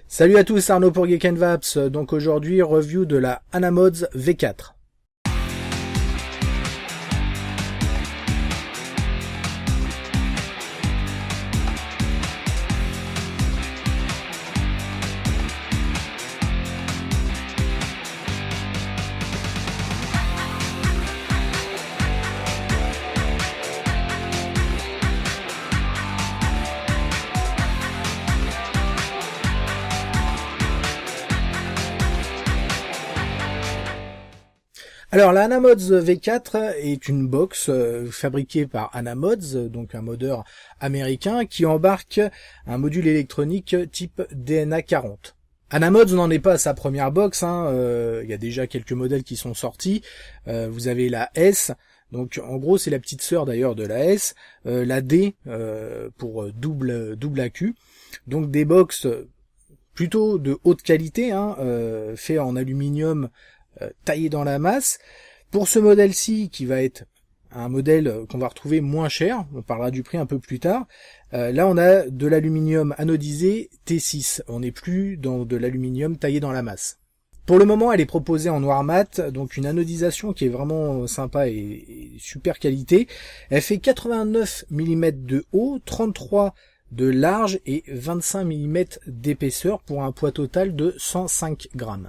Salut à tous, Arnaud pour Geek & Vaps. Donc aujourd'hui, review de la Anamods V4. Alors la Anamods V4 est une box fabriquée par Anamods, donc un modeur américain qui embarque un module électronique type DNA 40. Anamods n'en est pas à sa première box, il y a déjà quelques modèles qui sont sortis. Vous avez la S, donc en gros c'est la petite sœur d'ailleurs de la S, la D pour double AQ, donc des box plutôt de haute qualité, fait en aluminium taillé dans la masse. Pour ce modèle-ci, qui va être un modèle qu'on va retrouver moins cher, on parlera du prix un peu plus tard, là on a de l'aluminium anodisé T6, on n'est plus dans de l'aluminium taillé dans la masse. Pour le moment, elle est proposée en noir mat, donc une anodisation qui est vraiment sympa et super qualité. Elle fait 89 mm de haut, 33 de large et 25 mm d'épaisseur pour un poids total de 105 grammes.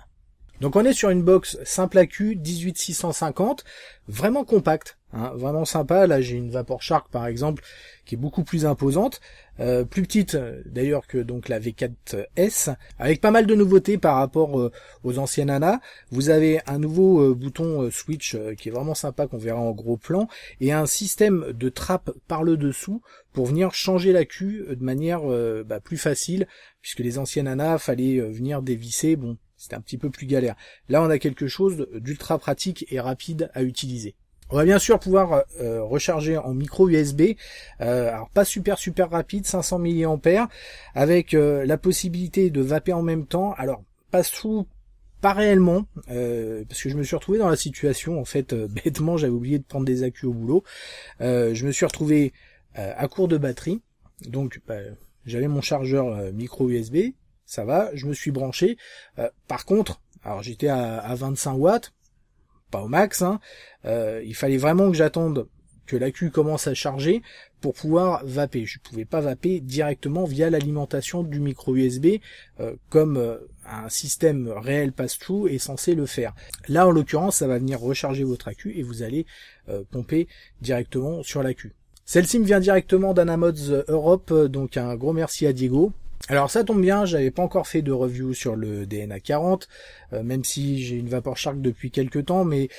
Donc on est sur une box simple AQ 18650, vraiment compacte, vraiment sympa. Là j'ai une Vapor Shark par exemple qui est beaucoup plus imposante, plus petite d'ailleurs que donc la V4S, avec pas mal de nouveautés par rapport aux anciennes ANA. Vous avez un nouveau bouton switch qui est vraiment sympa, qu'on verra en gros plan, et un système de trappe par le dessous pour venir changer l'AQ de manière plus facile, puisque les anciennes ANA fallait venir dévisser, bon, c'était un petit peu plus galère. Là, on a quelque chose d'ultra pratique et rapide à utiliser. On va bien sûr pouvoir recharger en micro USB, alors pas super rapide, 500 mAh, avec la possibilité de vaper en même temps. Alors, passe-through, pas réellement, parce que je me suis retrouvé dans la situation, en fait, bêtement, j'avais oublié de prendre des accus au boulot. Je me suis retrouvé à court de batterie, donc j'avais mon chargeur micro USB, ça va, je me suis branché. Par contre, alors j'étais à 25 watts, pas au max, il fallait vraiment que j'attende que l'AQ commence à charger pour pouvoir vaper. Je pouvais pas vaper directement via l'alimentation du micro USB comme un système réel pass-through est censé le faire. Là, en l'occurrence, ça va venir recharger votre AQ et vous allez pomper directement sur l'AQ. Celle-ci me vient directement d'Anamods Europe, donc un gros merci à Diego. Alors ça tombe bien, j'avais pas encore fait de review sur le DNA 40, même si j'ai une Vapor Shark depuis quelques temps, mais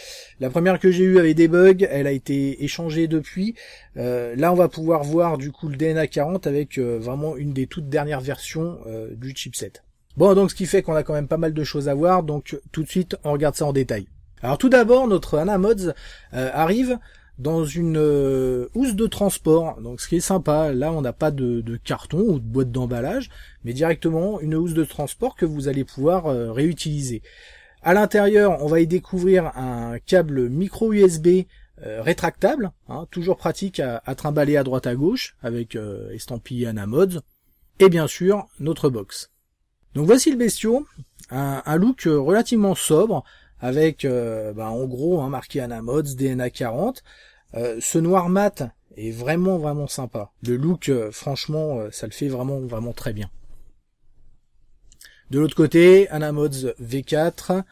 la première que j'ai eue avait des bugs, elle a été échangée depuis. Là on va pouvoir voir du coup le DNA 40 avec vraiment une des toutes dernières versions du chipset. Bon, donc ce qui fait qu'on a quand même pas mal de choses à voir, donc tout de suite on regarde ça en détail. Alors tout d'abord, notre Anamods arrive dans une housse de transport, donc ce qui est sympa, là on n'a pas de carton ou de boîte d'emballage, mais directement une housse de transport que vous allez pouvoir réutiliser. À l'intérieur, on va y découvrir un câble micro USB rétractable, toujours pratique à trimballer à droite à gauche, avec estampillé Anamods, et bien sûr notre box. Donc voici le bestiau, un look relativement sobre, avec en gros marqué Anamods DNA 40. Ce noir mat est vraiment sympa. Le look, franchement, ça le fait vraiment très bien. De l'autre côté, Anamods V4.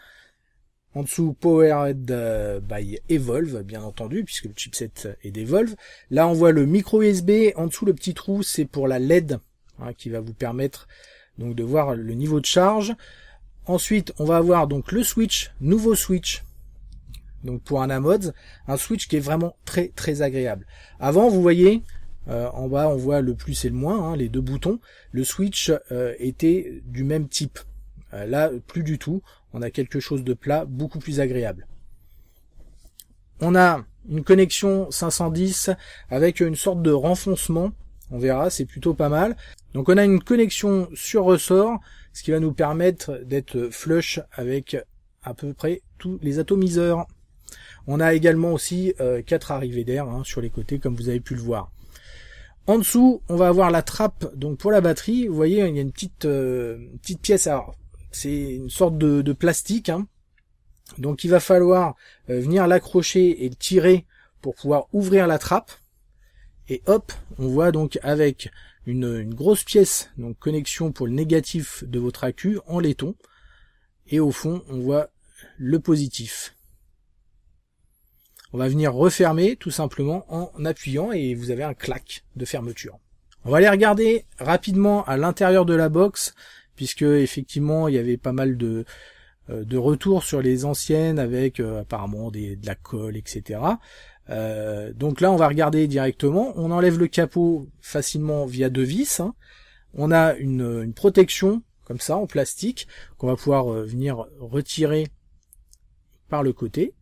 En dessous, Powered by Evolve, bien entendu, puisque le chipset est d'Evolve. Là, on voit le micro USB. En dessous, le petit trou, c'est pour la LED, qui va vous permettre donc de voir le niveau de charge. Ensuite, on va avoir donc le switch, nouveau switch. Donc pour Anamods, un switch qui est vraiment très agréable. Avant, vous voyez, en bas, on voit le plus et le moins, les deux boutons. Le switch était du même type. Là, plus du tout. On a quelque chose de plat, beaucoup plus agréable. On a une connexion 510 avec une sorte de renfoncement. On verra, c'est plutôt pas mal. Donc on a une connexion sur ressort, ce qui va nous permettre d'être flush avec à peu près tous les atomiseurs. On a également aussi 4 arrivées d'air sur les côtés, comme vous avez pu le voir. En dessous, on va avoir la trappe donc pour la batterie. Vous voyez, il y a une petite pièce. Alors, c'est une sorte de plastique, hein. Donc il va falloir venir l'accrocher et le tirer pour pouvoir ouvrir la trappe. Et hop, on voit donc avec une grosse pièce, donc connexion pour le négatif de votre accu en laiton. Et au fond, on voit le positif. On va venir refermer tout simplement en appuyant et vous avez un clac de fermeture. On va aller regarder rapidement à l'intérieur de la box, puisque effectivement il y avait pas mal de retours sur les anciennes avec apparemment de la colle, etc. Donc là on va regarder directement. On enlève le capot facilement via 2 vis, hein. On a une protection comme ça en plastique qu'on va pouvoir venir retirer par le côté.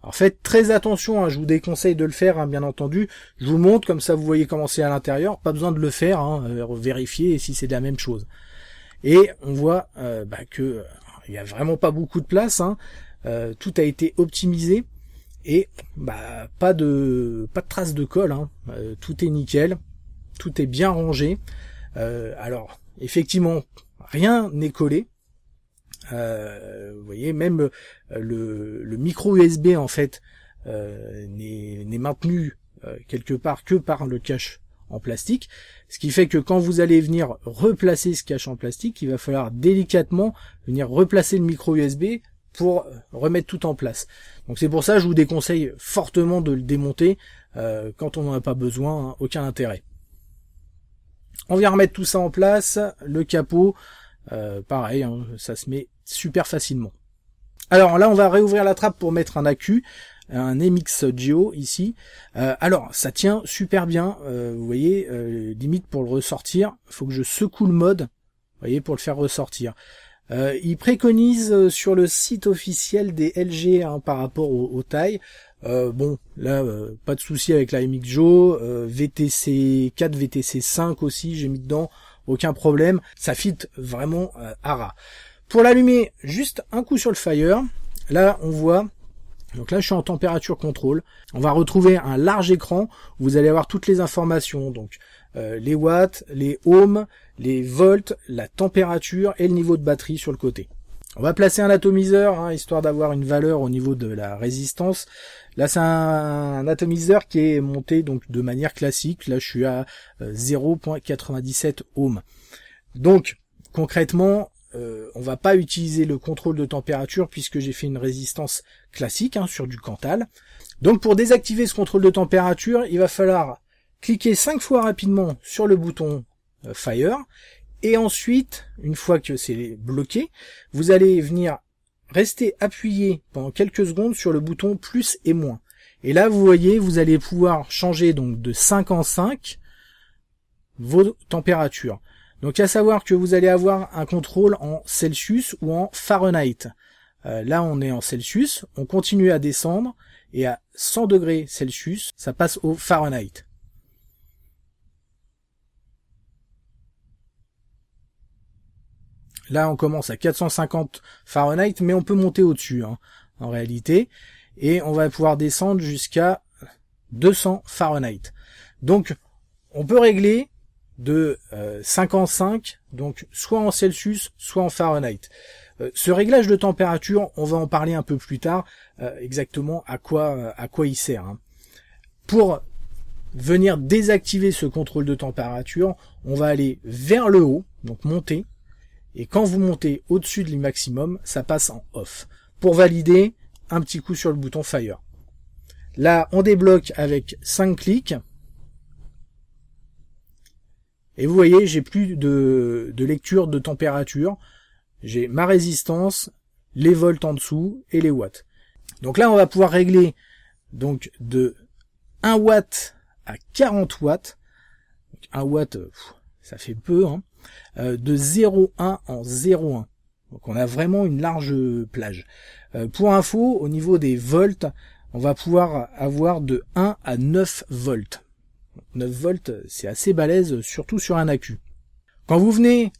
Alors faites très attention, hein, je vous déconseille de le faire, hein, bien entendu. Je vous montre comme ça vous voyez comment c'est à l'intérieur. Pas besoin de le faire, hein, vérifier si c'est de la même chose. Et on voit que il y a vraiment pas beaucoup de place, hein. Tout a été optimisé et pas de traces de colle, hein. Tout est nickel, tout est bien rangé. Alors effectivement rien n'est collé. Vous voyez, même le micro USB en fait n'est maintenu quelque part que par le cache en plastique, ce qui fait que quand vous allez venir replacer ce cache en plastique, il va falloir délicatement venir replacer le micro USB pour remettre tout en place. Donc c'est pour ça que je vous déconseille fortement de le démonter quand on n'en a pas besoin, hein, aucun intérêt. On vient remettre tout ça en place, le capot, pareil, hein, ça se met super facilement. Alors là on va réouvrir la trappe pour mettre un accu, un MX Geo ici. Alors ça tient super bien, vous voyez, limite pour le ressortir, il faut que je secoue le mode, vous voyez, pour le faire ressortir. Il préconise sur le site officiel des LG, hein, par rapport aux tailles. Bon, là, pas de souci avec la MX Geo, VTC 4, VTC 5 aussi, j'ai mis dedans, aucun problème, ça fit vraiment à ras. Pour l'allumer, juste un coup sur le Fire, là on voit, donc là je suis en température contrôle, on va retrouver un large écran, où vous allez avoir toutes les informations, donc les watts, les ohms, les volts, la température et le niveau de batterie sur le côté. On va placer un atomiseur, hein, histoire d'avoir une valeur au niveau de la résistance. Là c'est un atomiseur qui est monté donc de manière classique, là je suis à 0.97 ohms. Donc concrètement, on va pas utiliser le contrôle de température puisque j'ai fait une résistance classique, hein, sur du Cantal. Donc pour désactiver ce contrôle de température, il va falloir cliquer 5 fois rapidement sur le bouton Fire et ensuite, une fois que c'est bloqué, vous allez venir rester appuyé pendant quelques secondes sur le bouton plus et moins. Et là vous voyez, vous allez pouvoir changer donc de 5 en 5 vos températures. Donc à savoir que vous allez avoir un contrôle en Celsius ou en Fahrenheit. Là on est en Celsius, on continue à descendre et à 100 degrés Celsius, ça passe au Fahrenheit. Là on commence à 450 Fahrenheit, mais on peut monter au-dessus, hein, en réalité. Et on va pouvoir descendre jusqu'à 200 Fahrenheit. Donc on peut régler de 5 en 5, donc soit en Celsius, soit en Fahrenheit. Ce réglage de température, on va en parler un peu plus tard, exactement à quoi il sert, hein. Pour venir désactiver ce contrôle de température, on va aller vers le haut, donc monter, et quand vous montez au-dessus de l'maximum, ça passe en off. Pour valider, un petit coup sur le bouton Fire. Là, on débloque avec 5 clics, et vous voyez, j'ai plus de lecture de température. J'ai ma résistance, les volts en dessous et les watts. Donc là, on va pouvoir régler donc de 1 watt à 40 watts. Donc 1 watt, ça fait peu, hein. De 0,1 en 0,1. Donc on a vraiment une large plage. Pour info, au niveau des volts, on va pouvoir avoir de 1 à 9 volts. 9 volts, c'est assez balèze, surtout sur un accu. Quand vous venez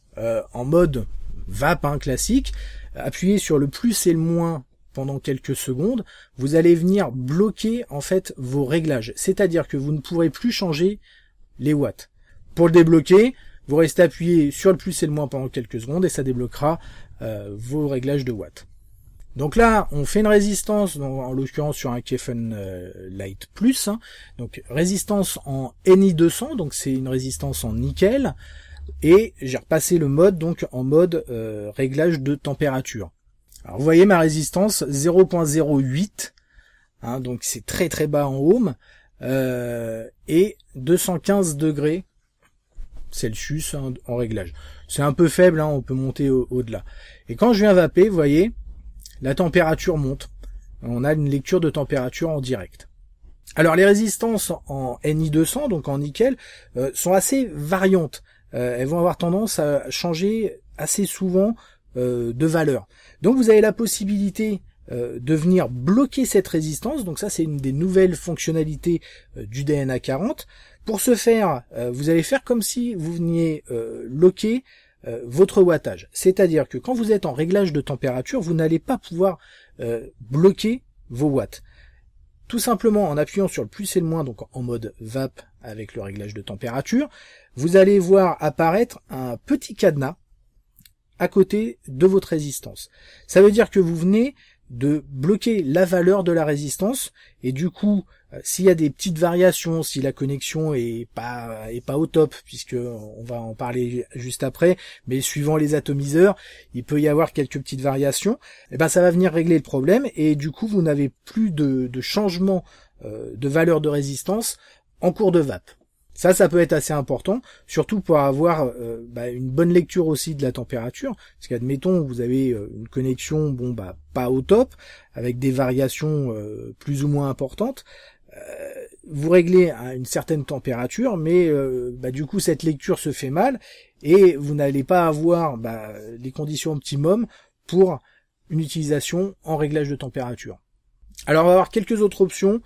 en mode VAP, hein, classique, appuyez sur le plus et le moins pendant quelques secondes, vous allez venir bloquer en fait vos réglages. C'est-à-dire que vous ne pourrez plus changer les watts. Pour le débloquer, vous restez appuyé sur le plus et le moins pendant quelques secondes et ça débloquera vos réglages de watts. Donc là, on fait une résistance, en l'occurrence sur un Kefen Light Plus, hein, donc résistance en Ni200, donc c'est une résistance en nickel, et j'ai repassé le mode donc en mode réglage de température. Alors vous voyez ma résistance 0.08, hein, donc c'est très très bas en ohm, et 215 degrés Celsius hein, en réglage. C'est un peu faible, hein, on peut monter au-delà. Et quand je viens vaper, vous voyez, la température monte. On a une lecture de température en direct. Alors les résistances en Ni200, donc en nickel, sont assez variantes. Elles vont avoir tendance à changer assez souvent de valeur. Donc vous avez la possibilité de venir bloquer cette résistance. Donc ça c'est une des nouvelles fonctionnalités du DNA 40. Pour ce faire, vous allez faire comme si vous veniez loquer votre wattage. C'est-à-dire que quand vous êtes en réglage de température, vous n'allez pas pouvoir bloquer vos watts. Tout simplement en appuyant sur le plus et le moins, donc en mode VAP avec le réglage de température, vous allez voir apparaître un petit cadenas à côté de votre résistance. Ça veut dire que vous venez de bloquer la valeur de la résistance et du coup s'il y a des petites variations, si la connexion est pas au top, puisque on va en parler juste après, mais suivant les atomiseurs il peut y avoir quelques petites variations, et ben ça va venir régler le problème et du coup vous n'avez plus de changement de valeur de résistance en cours de VAP. Ça peut être assez important, surtout pour avoir une bonne lecture aussi de la température, parce qu'admettons vous avez une connexion pas au top, avec des variations plus ou moins importantes, vous réglez à une certaine température, mais du coup cette lecture se fait mal, et vous n'allez pas avoir les conditions optimum pour une utilisation en réglage de température. Alors on va avoir quelques autres options.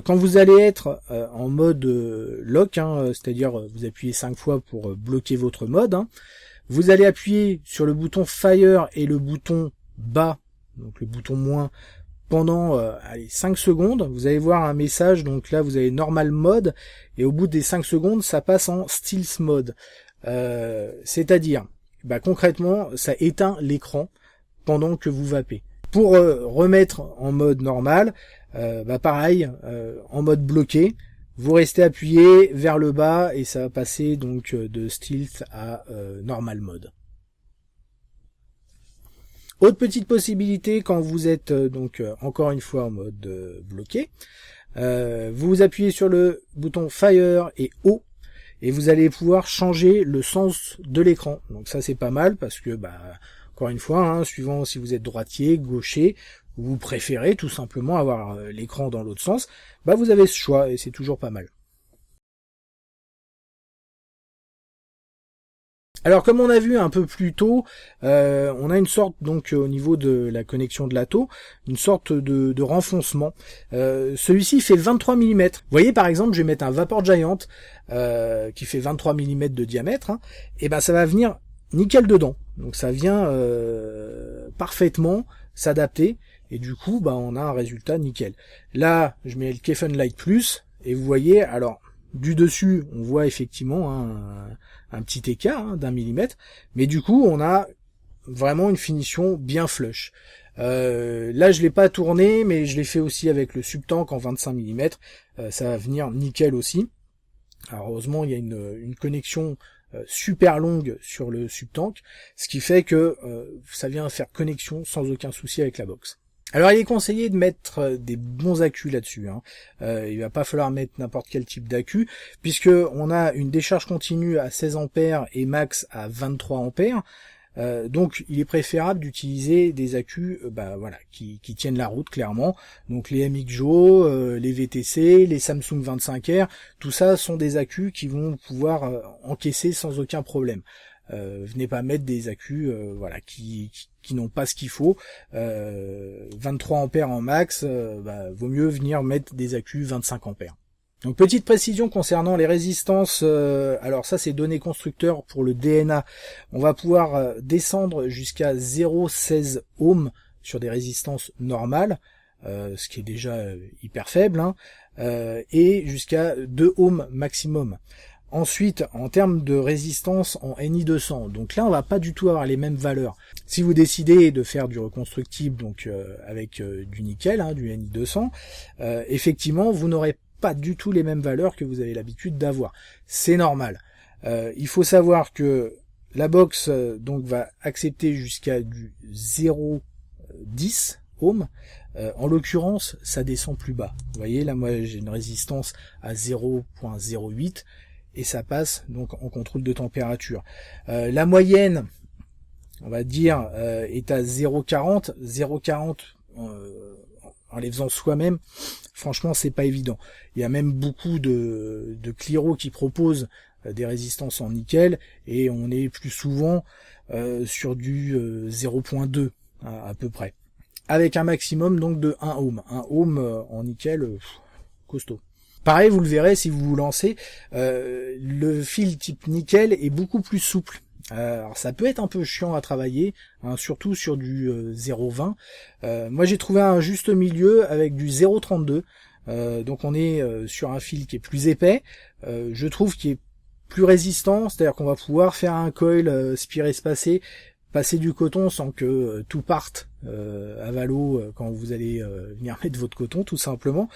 Quand vous allez être en mode lock, hein, c'est-à-dire vous appuyez 5 fois pour bloquer votre mode, hein, vous allez appuyer sur le bouton Fire et le bouton bas, donc le bouton moins, pendant 5 secondes. Vous allez voir un message, donc là vous avez Normal Mode, et au bout des 5 secondes ça passe en Stealth Mode. C'est-à-dire, concrètement, ça éteint l'écran pendant que vous vapez. Pour remettre en mode normal, pareil, en mode bloqué, vous restez appuyé vers le bas et ça va passer donc de Stealth à Normal Mode. Autre petite possibilité quand vous êtes encore une fois en mode bloqué, vous appuyez sur le bouton Fire et O et vous allez pouvoir changer le sens de l'écran. Donc ça c'est pas mal parce que encore une fois, hein, suivant si vous êtes droitier, gaucher, ou vous préférez tout simplement avoir l'écran dans l'autre sens, vous avez ce choix et c'est toujours pas mal. Alors comme on a vu un peu plus tôt, on a une sorte donc au niveau de la connexion de l'atto, une sorte de renfoncement. Celui-ci fait 23 mm. Vous voyez par exemple, je vais mettre un Vapor Giant qui fait 23 mm de diamètre, hein, et ça va venir nickel dedans. Donc ça vient parfaitement s'adapter et du coup on a un résultat nickel. Là je mets le Kefen Light Plus et vous voyez, alors du dessus on voit effectivement un petit écart d'1 millimètre, mais du coup on a vraiment une finition bien flush. Là je l'ai pas tourné, mais je l'ai fait aussi avec le Subtank en 25 mm, ça va venir nickel aussi. Alors heureusement il y a une connexion super longue sur le Subtank, ce qui fait que ça vient faire connexion sans aucun souci avec la box. Alors il est conseillé de mettre des bons accus là-dessus, hein. Il va pas falloir mettre n'importe quel type d'accu, puisque on a une décharge continue à 16 ampères et max à 23 ampères. Donc il est préférable d'utiliser des accus qui tiennent la route clairement. Donc les MXJO, les VTC, les Samsung 25R, tout ça sont des accus qui vont pouvoir encaisser sans aucun problème. Venez pas mettre des accus qui n'ont pas ce qu'il faut. 23 ampères en max, vaut mieux venir mettre des accus 25 ampères. Donc petite précision concernant les résistances, alors ça c'est données constructeurs pour le DNA, on va pouvoir descendre jusqu'à 0,16 ohms sur des résistances normales, ce qui est déjà hyper faible, hein, et jusqu'à 2 ohms maximum. Ensuite, en termes de résistance en Ni200, donc là on va pas du tout avoir les mêmes valeurs. Si vous décidez de faire du reconstructible, donc avec du nickel, du Ni200, effectivement vous n'aurez pas du tout les mêmes valeurs que vous avez l'habitude d'avoir. C'est normal. Il faut savoir que la box donc va accepter jusqu'à du 0,10 ohms. En l'occurrence, ça descend plus bas. Vous voyez, là moi j'ai une résistance à 0,08 et ça passe donc en contrôle de température. La moyenne, on va dire, est à 0,40. 0,40 en les faisant soi-même, franchement c'est pas évident. Il y a même beaucoup de Cliro qui proposent des résistances en nickel et on est plus souvent sur du 0,2 à peu près. Avec un maximum donc de 1 ohm. 1 ohm en nickel, costaud. Pareil, vous le verrez si vous vous lancez, le fil type nickel est beaucoup plus souple. Alors ça peut être un peu chiant à travailler, surtout sur du 0,20. Moi j'ai trouvé un juste milieu avec du 0,32. Donc on est sur un fil qui est plus épais, je trouve qu'il est plus résistant, c'est-à-dire qu'on va pouvoir faire un coil spiré-espacé, passer du coton sans que tout parte à valo quand vous allez venir mettre votre coton tout simplement.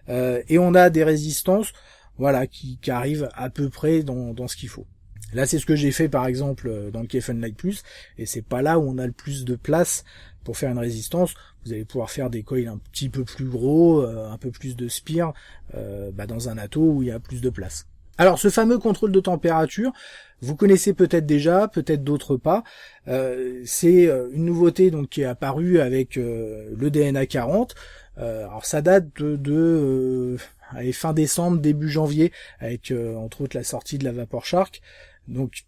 Et on a des résistances voilà qui arrivent à peu près dans ce qu'il faut. Là c'est ce que j'ai fait par exemple dans le KFN Light Plus, et c'est pas là où on a le plus de place pour faire une résistance. Vous allez pouvoir faire des coils un petit peu plus gros, un peu plus de spire dans un atto où il y a plus de place. Alors ce fameux contrôle de température, vous connaissez peut-être déjà, peut-être d'autres pas. C'est une nouveauté donc qui est apparue avec le DNA 40. Alors ça date de fin décembre, début janvier, avec entre autres la sortie de la Vapor Shark. Donc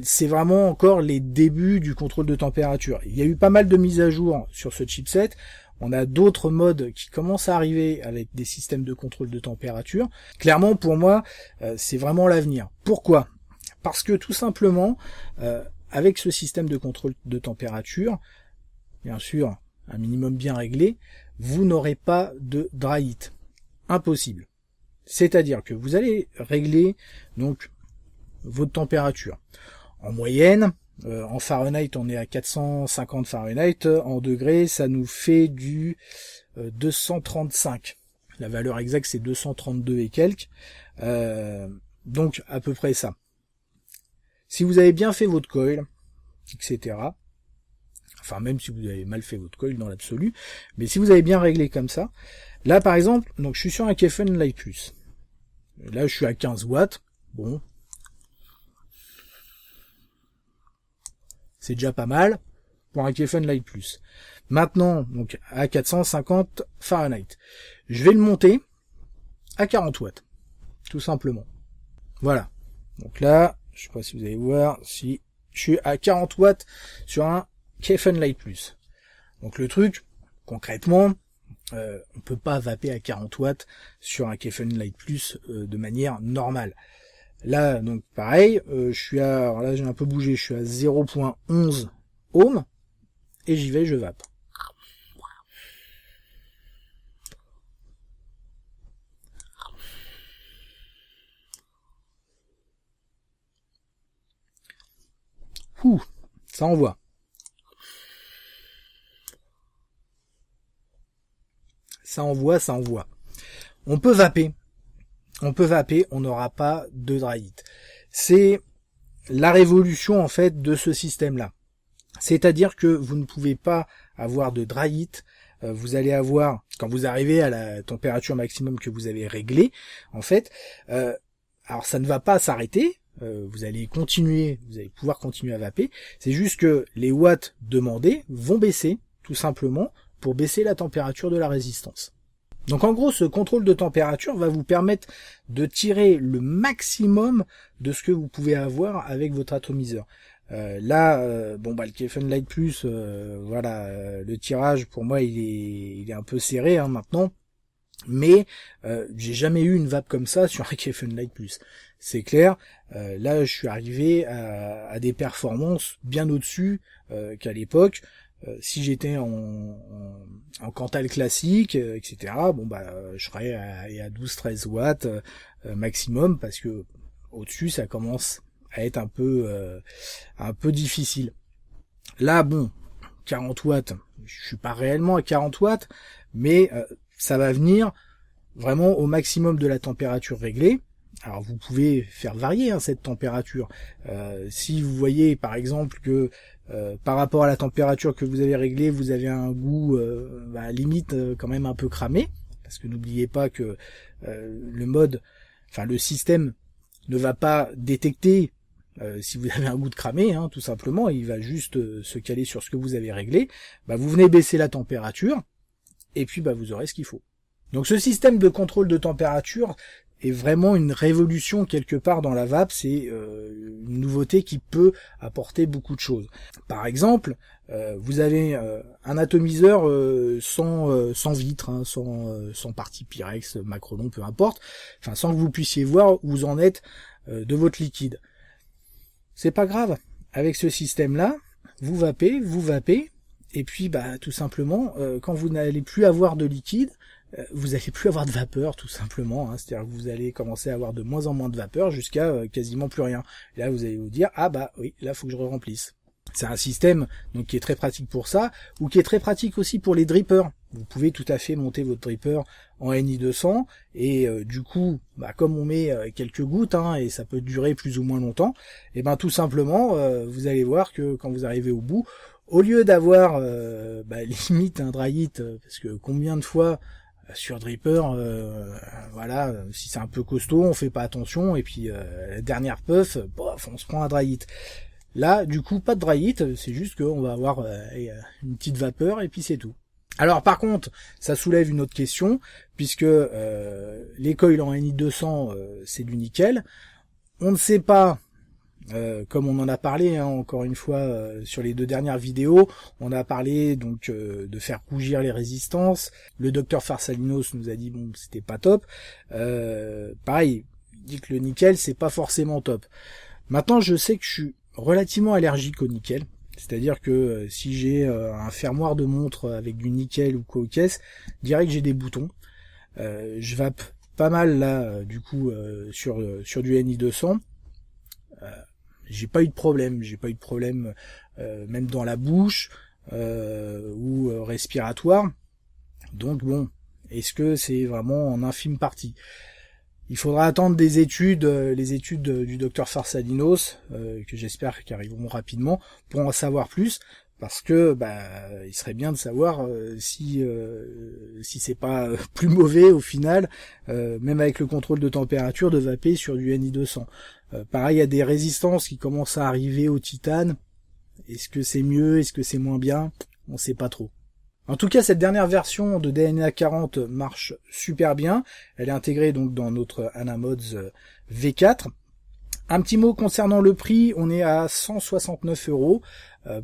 c'est vraiment encore les débuts du contrôle de température. Il y a eu pas mal de mises à jour sur ce chipset. On a d'autres modes qui commencent à arriver avec des systèmes de contrôle de température. Clairement, pour moi, c'est vraiment l'avenir. Pourquoi ? Parce que tout simplement, avec ce système de contrôle de température, bien sûr, un minimum bien réglé, vous n'aurez pas de dry heat. Impossible. C'est-à-dire que vous allez régler donc votre température. En moyenne, en Fahrenheit, on est à 450 Fahrenheit. En degrés, ça nous fait du 235. La valeur exacte, c'est 232 et quelques. Donc, à peu près ça. Si vous avez bien fait votre coil, etc., enfin, même si vous avez mal fait votre coil dans l'absolu, mais si vous avez bien réglé comme ça, là, par exemple, donc je suis sur un KFN Light Plus. Là, je suis à 15 watts. Bon. C'est déjà pas mal pour un KFN Light Plus. Maintenant, donc à 450 Fahrenheit. Je vais le monter à 40 watts. Tout simplement. Voilà. Donc là, je sais pas si vous allez voir, si je suis à 40 watts sur un KFN Light Plus. Donc le truc, concrètement, on peut pas vaper à 40 watts sur un KFN Light Plus de manière normale. Là, donc pareil, je suis à, alors là j'ai un peu bougé, je suis à 0,11 ohms, et j'y vais, je vape. Ouh, ça envoie. Ça envoie. On peut vaper, on n'aura pas de dry heat. C'est la révolution en fait de ce système-là. C'est-à-dire que vous ne pouvez pas avoir de dry heat. Vous allez avoir, quand vous arrivez à la température maximum que vous avez réglée, en fait, alors ça ne va pas s'arrêter. Vous allez pouvoir continuer à vaper. C'est juste que les watts demandés vont baisser, tout simplement, pour baisser la température de la résistance. Donc en gros, ce contrôle de température va vous permettre de tirer le maximum de ce que vous pouvez avoir avec votre atomiseur. Le KFN Light Plus, le tirage pour moi il est un peu serré maintenant, mais j'ai jamais eu une vape comme ça sur un KFN Light Plus. C'est clair. Là, je suis arrivé à des performances bien au-dessus qu'à l'époque. Si j'étais en Cantal classique, etc., je serais à 12-13 watts maximum, parce que Au-dessus, ça commence à être un peu difficile. Là, bon, 40 watts, je suis pas réellement à 40 watts, mais ça va venir vraiment au maximum de la température réglée. Alors vous pouvez faire varier cette température. Si vous voyez par exemple que par rapport à la température que vous avez réglée, vous avez un goût limite quand même un peu cramé, parce que n'oubliez pas que le système ne va pas détecter si vous avez un goût de cramé, tout simplement, il va juste se caler sur ce que vous avez réglé. Vous venez baisser la température, et puis vous aurez ce qu'il faut. Donc ce système de contrôle de température est vraiment une révolution quelque part dans la vape, c'est une nouveauté qui peut apporter beaucoup de choses. Par exemple, vous avez un atomiseur sans vitre, sans partie Pyrex, Macrolon, peu importe, sans que vous puissiez voir où vous en êtes de votre liquide. C'est pas grave, avec ce système-là, vous vapez, et puis tout simplement, quand vous n'allez plus avoir de liquide, vous n'allez plus avoir de vapeur tout simplement, c'est-à-dire que vous allez commencer à avoir de moins en moins de vapeur jusqu'à quasiment plus rien. Et là vous allez vous dire oui, là faut que je remplisse. C'est un système donc qui est très pratique pour ça, ou qui est très pratique aussi pour les drippers. Vous pouvez tout à fait monter votre dripper en NI200 et du coup, comme on met quelques gouttes et ça peut durer plus ou moins longtemps, et tout simplement vous allez voir que quand vous arrivez au bout, au lieu d'avoir limite un dry heat, parce que combien de fois sur dripper, si c'est un peu costaud, on fait pas attention, et puis la dernière puff, on se prend un dry heat. Là, du coup, pas de dry heat, c'est juste qu'on va avoir une petite vapeur, et puis c'est tout. Alors par contre, ça soulève une autre question, puisque les coils en NI200, c'est du nickel. On ne sait pas, comme on en a parlé encore une fois sur les 2 dernières vidéos, on a parlé donc de faire rougir les résistances. Le docteur Farsalinos nous a dit c'était pas top. Pareil, il dit que le nickel c'est pas forcément top. Maintenant je sais que je suis relativement allergique au nickel, c'est-à-dire que si j'ai un fermoir de montre avec du nickel ou quoi aux caisses, direct j'ai des boutons. Je vape pas mal là du coup sur du NI200. J'ai pas eu de problème, même dans la bouche ou respiratoire. Donc est-ce que c'est vraiment en infime partie? Il faudra attendre les études du docteur Farsalinos, que j'espère qu'ils arriveront rapidement, pour en savoir plus, parce que il serait bien de savoir si c'est pas plus mauvais au final, même avec le contrôle de température, de vaper sur du NI200. Pareil, il y a des résistances qui commencent à arriver au titane. Est-ce que c'est mieux? Est-ce que c'est moins bien? On sait pas trop. En tout cas, cette dernière version de DNA 40 marche super bien. Elle est intégrée donc dans notre Anamods V4. Un petit mot concernant le prix, on est à 169 €.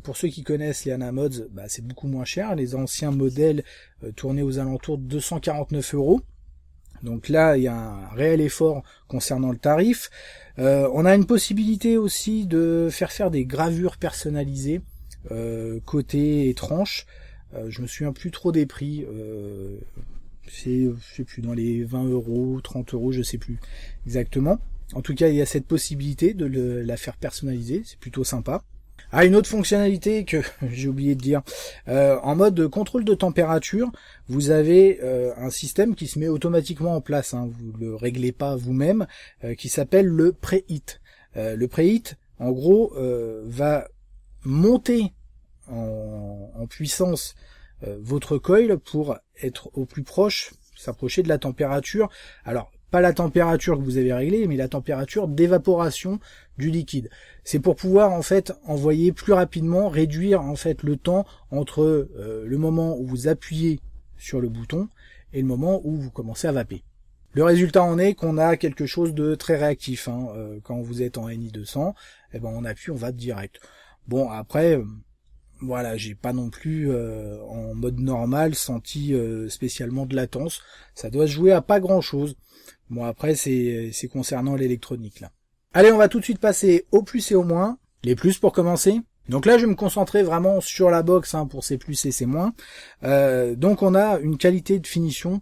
Pour ceux qui connaissent les Anamods, c'est beaucoup moins cher. Les anciens modèles tournaient aux alentours de 249 €. Donc là, il y a un réel effort concernant le tarif. On a une possibilité aussi de faire des gravures personnalisées côté et tranche. Je me souviens plus trop des prix. Je sais plus, dans les 20 €, 30 €, je sais plus exactement. En tout cas, il y a cette possibilité de la faire personnaliser. C'est plutôt sympa. Une autre fonctionnalité que j'ai oublié de dire, en mode contrôle de température, vous avez un système qui se met automatiquement en place, vous le réglez pas vous-même, qui s'appelle le preheat. Le preheat, en gros, va monter en puissance votre coil pour être au plus proche, s'approcher de la température. Alors, pas la température que vous avez réglée, mais la température d'évaporation du liquide. C'est pour pouvoir en fait envoyer plus rapidement, réduire en fait le temps entre le moment où vous appuyez sur le bouton et le moment où vous commencez à vaper. Le résultat en est qu'on a quelque chose de très réactif. Quand vous êtes en NI200, on appuie, on vape direct. Bon, après, voilà, j'ai pas non plus en mode normal senti spécialement de latence. Ça doit se jouer à pas grand chose. Bon, après, c'est concernant l'électronique, là. Allez, on va tout de suite passer au plus et au moins. Les plus pour commencer. Donc là, je vais me concentrer vraiment sur la box pour ces plus et ces moins. Donc on a une qualité de finition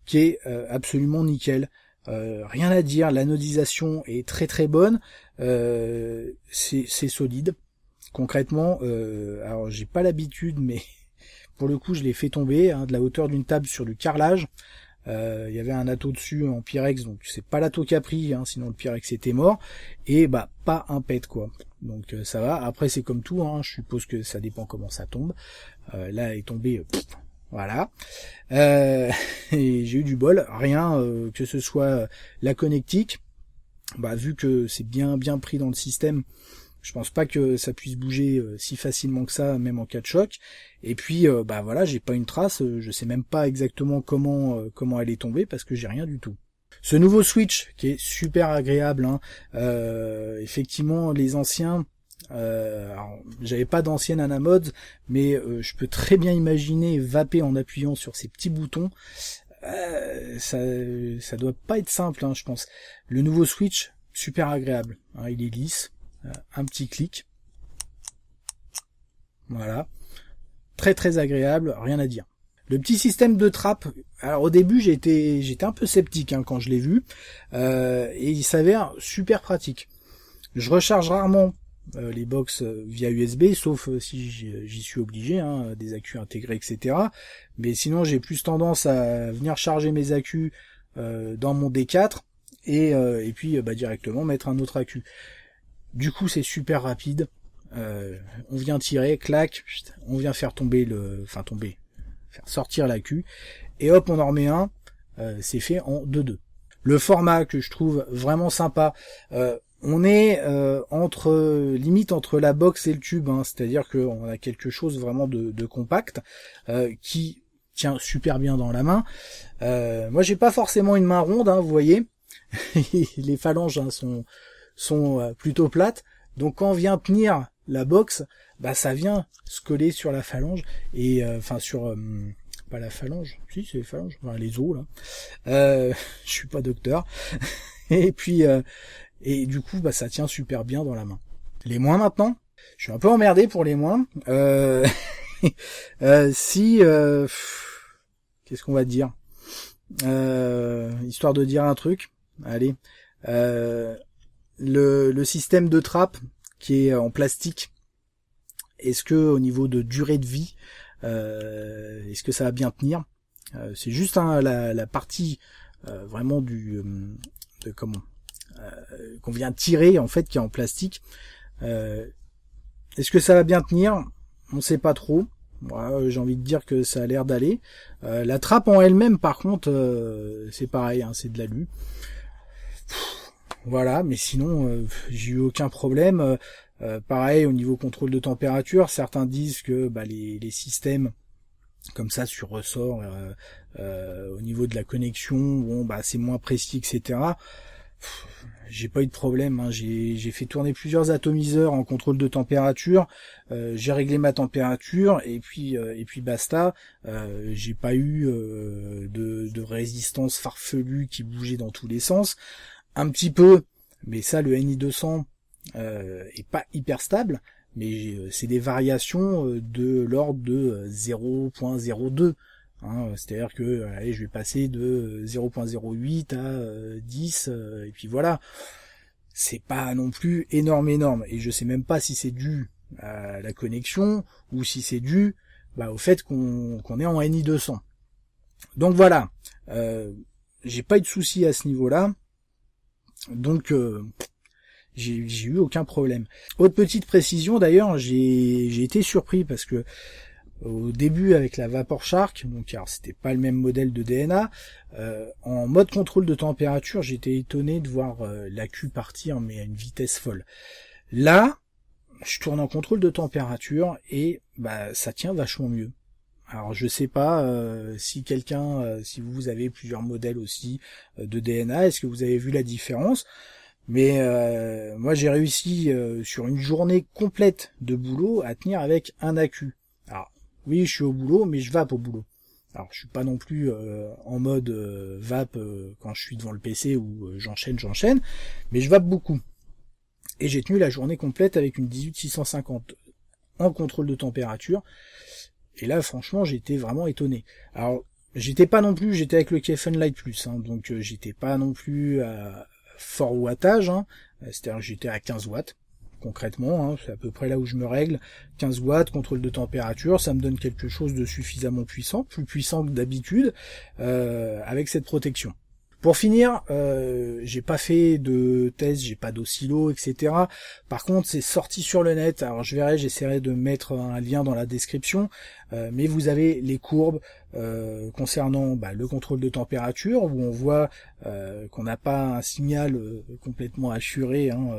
qui est absolument nickel. rien à dire, l'anodisation est très très bonne, c'est solide. Concrètement, alors j'ai pas l'habitude, mais pour le coup je l'ai fait tomber de la hauteur d'une table sur du carrelage. Il y avait un atto dessus en Pyrex, donc c'est pas l'atto qui a pris, sinon le Pyrex était mort, et pas un pet quoi. Donc ça va. Après c'est comme tout, je suppose que ça dépend comment ça tombe. Là elle est tombée, voilà. Et j'ai eu du bol, rien que ce soit la connectique, vu que c'est bien pris dans le système. Je pense pas que ça puisse bouger si facilement que ça, même en cas de choc. Et puis, voilà, j'ai pas une trace. Je sais même pas exactement comment elle est tombée parce que j'ai rien du tout. Ce nouveau switch qui est super agréable. Effectivement, les anciens. Alors, j'avais pas d'ancienne Anamods, mais je peux très bien imaginer vaper en appuyant sur ces petits boutons. Ça doit pas être simple, je pense. Le nouveau switch, super agréable. Il est lisse. Un petit clic, voilà, très très agréable, rien à dire. Le petit système de trappe, alors au début j'étais un peu sceptique quand je l'ai vu, et il s'avère super pratique. Je recharge rarement les box via USB, sauf si j'y suis obligé, des accus intégrés, etc. Mais sinon j'ai plus tendance à venir charger mes accus dans mon D4 et puis directement mettre un autre accu. Du coup, c'est super rapide. On vient tirer, clac, on vient faire tomber faire sortir l'accu, et hop, on en remet un. C'est fait en 2-2. Le format que je trouve vraiment sympa, on est limite entre la box et le tube, c'est-à-dire qu'on a quelque chose vraiment de compact qui tient super bien dans la main. Moi, j'ai pas forcément une main ronde, vous voyez. Les phalanges sont plutôt plates, donc quand on vient tenir la box, ça vient se coller sur la phalange et sur pas la phalange, si c'est les phalanges, les os là. Je suis pas docteur. Et puis et du coup ça tient super bien dans la main. Les moins maintenant, je suis un peu emmerdé pour les moins. Qu'est-ce qu'on va dire, histoire de dire un truc, allez. Le système de trappe qui est en plastique, est-ce que au niveau de durée de vie, est-ce que ça va bien tenir? C'est juste la partie vraiment qu'on vient tirer en fait, qui est en plastique. Est-ce que ça va bien tenir? On sait pas trop. J'ai envie de dire que ça a l'air d'aller. La trappe en elle-même, par contre, c'est pareil, c'est de l'alu. Voilà, mais sinon j'ai eu aucun problème. Pareil au niveau contrôle de température, certains disent que les systèmes comme ça sur ressort au niveau de la connexion, c'est moins précis, etc. J'ai pas eu de problème, j'ai fait tourner plusieurs atomiseurs en contrôle de température, j'ai réglé ma température et puis basta. J'ai pas eu de résistance farfelue qui bougeait dans tous les sens. Un petit peu, mais ça, le NI200 est pas hyper stable, mais c'est des variations de l'ordre de 0.02. C'est-à-dire que je vais passer de 0.08 à 10, et puis voilà. C'est pas non plus énorme, et je sais même pas si c'est dû à la connexion ou si c'est dû au fait qu'on est en NI200. Donc voilà, j'ai pas eu de soucis à ce niveau-là. Donc j'ai eu aucun problème. Autre petite précision d'ailleurs, j'ai été surpris parce que au début avec la Vapor Shark, donc alors c'était pas le même modèle de DNA, en mode contrôle de température, j'étais étonné de voir l'accu partir mais à une vitesse folle. Là, je tourne en contrôle de température et ça tient vachement mieux. Alors je sais pas si vous avez plusieurs modèles aussi de DNA, est-ce que vous avez vu la différence? Mais moi j'ai réussi sur une journée complète de boulot à tenir avec un accu. Alors oui, je suis au boulot, mais je vape au boulot. Alors je suis pas non plus en mode vape quand je suis devant le PC où j'enchaîne, mais je vape beaucoup. Et j'ai tenu la journée complète avec une 18650 en contrôle de température. Et là, franchement, j'étais vraiment étonné. Alors, j'étais pas non plus, j'étais avec le KFN Lite Plus, hein, donc j'étais pas non plus à fort wattage, hein, c'est-à-dire que j'étais à 15 watts. Concrètement, hein, c'est à peu près là où je me règle. 15 watts, contrôle de température, ça me donne quelque chose de suffisamment puissant, plus puissant que d'habitude, avec cette protection. Pour finir, j'ai pas fait de test, j'ai pas d'oscillo, etc. Par contre, c'est sorti sur le net. Alors j'essaierai de mettre un lien dans la description. Mais vous avez les courbes concernant le contrôle de température, où on voit qu'on n'a pas un signal complètement assuré, hein,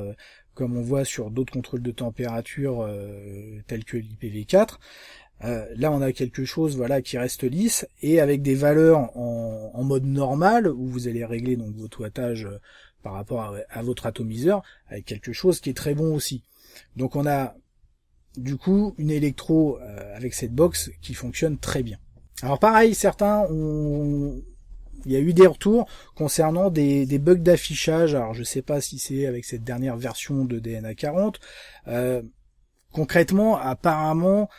comme on voit sur d'autres contrôles de température tels que l'IPv4. Là on a quelque chose qui reste lisse et avec des valeurs en mode normal où vous allez régler donc votre wattage par rapport à votre atomiseur avec quelque chose qui est très bon aussi. Donc on a du coup une électro avec cette box qui fonctionne très bien. Alors pareil, il y a eu des retours concernant des bugs d'affichage. Alors je sais pas si c'est avec cette dernière version de DNA 40. Concrètement, apparemment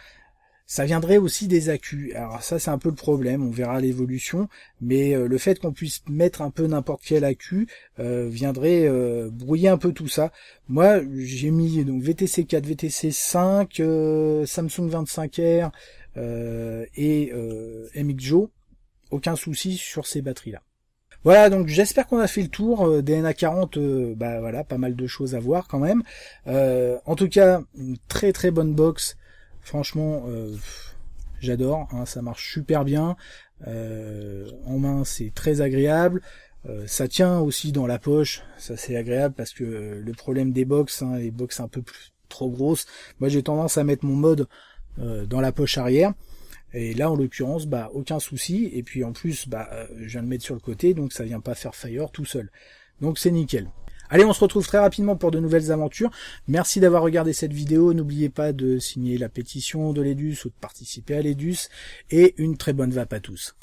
ça viendrait aussi des accus. Alors ça c'est un peu le problème, on verra l'évolution, mais le fait qu'on puisse mettre un peu n'importe quel accu viendrait brouiller un peu tout ça. Moi j'ai mis donc VTC 4, VTC 5, Samsung 25R et MXJO, aucun souci sur ces batteries là. Voilà, donc j'espère qu'on a fait le tour. DNA 40, pas mal de choses à voir quand même. En tout cas, une très très bonne box. Franchement, j'adore, hein, ça marche super bien. En main, c'est très agréable. Ça tient aussi dans la poche, ça c'est agréable parce que le problème des box, hein, les box un peu trop grosses, moi j'ai tendance à mettre mon mode dans la poche arrière. Et là, en l'occurrence, aucun souci. Et puis en plus, je viens de mettre sur le côté, donc ça vient pas faire fire tout seul. Donc c'est nickel. Allez, on se retrouve très rapidement pour de nouvelles aventures. Merci d'avoir regardé cette vidéo. N'oubliez pas de signer la pétition de l'EDUS ou de participer à l'EDUS. Et une très bonne vape à tous.